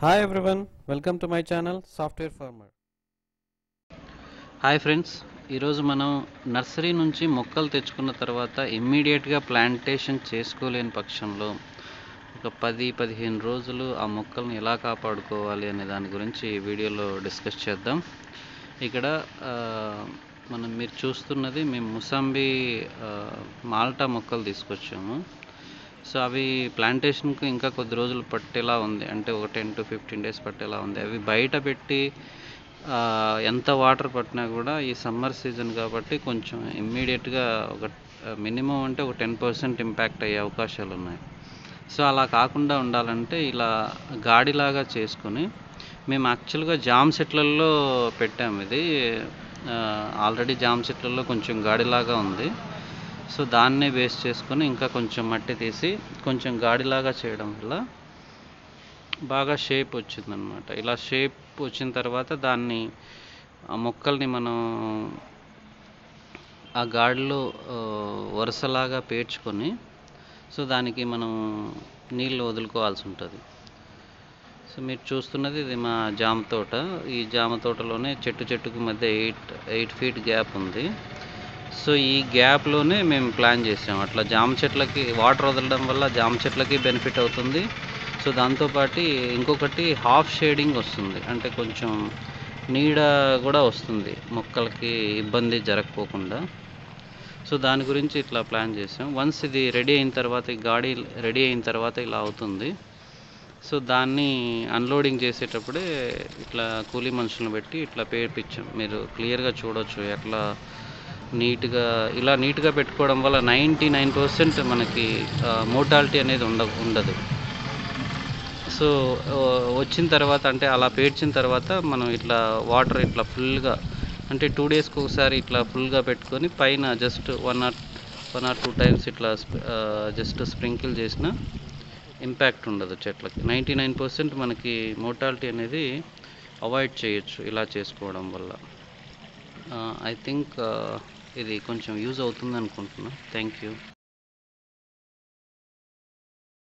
Hi everyone, welcome to my channel Software Farmer. Hi friends, ఈరోజు మనం nursery నుంచి మొక్కలు తెచ్చుకున్న తర్వాత ఇమ్మీడియట్గా ప్లాంటేషన్ చేసుకోలేని పక్షంలో ఒక 10-15 రోజులు ఆ మొక్కల్ని ఎలా కాపాడుకోవాలి అనే దాని గురించి ఈ వీడియోలో డిస్కస్ చేద్దాం. ఇక్కడ మీరు చూస్తున్నది మేము ముసాంబీ మాల్టా మొక్కలు తీసుకొచ్చాము. సో అవి ప్లాంటేషన్కి ఇంకా కొద్ది రోజులు పట్టేలా ఉంది, అంటే ఒక 10-15 డేస్ పట్టేలా ఉంది. అవి బయట పెట్టి ఎంత వాటర్ పట్టినా కూడా ఈ సమ్మర్ సీజన్ కాబట్టి కొంచెం ఇమ్మీడియట్గా ఒక మినిమం అంటే ఒక 10% ఇంపాక్ట్ అయ్యే అవకాశాలు ఉన్నాయి. సో అలా కాకుండా ఉండాలంటే ఇలా గాడిలాగా చేసుకొని మేము యాక్చువల్గా జామ చెట్లలో పెట్టాము. ఇది ఆల్రెడీ జామ చెట్లలో కొంచెం గాడిలాగా ఉంది. సో దాన్నే బేస్ చేసుకొని ఇంకా కొంచెం మట్టి తీసి కొంచెం గాడిలాగా చేయడం వల్ల బాగా షేప్ వచ్చిందనమాట. ఇలా షేప్ వచ్చిన తర్వాత దాన్ని ఆ మొక్కల్ని మనం ఆ గాడిలో వరుసలాగా పేర్చుకొని సో దానికి మనం నీళ్ళు వదులుకోవాల్సి ఉంటుంది. సో మీరు చూస్తున్నది ఇది మా జామ తోట. ఈ జామ తోటలోనే చెట్టుకు మధ్య 8 ఫీట్ గ్యాప్ ఉంది. సో ఈ గ్యాప్లోనే మేము ప్లాన్ చేసాం. అట్లా జామ చెట్లకి వాటర్ వదలడం వల్ల జామ చెట్లకి బెనిఫిట్ అవుతుంది. సో దాంతోపాటు ఇంకొకటి హాఫ్ షేడింగ్ వస్తుంది, అంటే కొంచెం నీడ కూడా వస్తుంది మొక్కలకి ఇబ్బంది జరగకోకుండా. సో దాని గురించి ఇట్లా ప్లాన్ చేసాం. వన్స్ ఇది రెడీ అయిన తర్వాత, ఈ గాడి రెడీ అయిన తర్వాత ఇలా అవుతుంది. సో దాన్ని అన్లోడింగ్ చేసేటప్పుడే ఇట్లా కూలీ మనుషులను పెట్టి ఇట్లా పేర్పించాం. మీరు క్లియర్గా చూడవచ్చు ఎట్లా నీట్గా పెట్టుకోవడం వల్ల 99% మనకి మోర్టాలిటీ అనేది ఉండదు. సో వచ్చిన తర్వాత, అంటే అలా పేర్చిన తర్వాత మనం ఇట్లా వాటర్ ఇట్లా ఫుల్గా, అంటే 2 డేస్కి ఒకసారి ఇట్లా ఫుల్గా పెట్టుకొని పైన జస్ట్ 1 or 2 టైమ్స్ ఇట్లా జస్ట్ స్ప్రింకిల్ చేసిన ఇంపాక్ట్ ఉండదు చెట్లకి. 99% మనకి మోర్టాలిటీ అనేది అవాయిడ్ చేయొచ్చు ఇలా చేసుకోవడం వల్ల. ఐ థింక్ ఇది కొంచెం యూజ్ అవుతుంది అనుకుంటున్నాను. Thank you.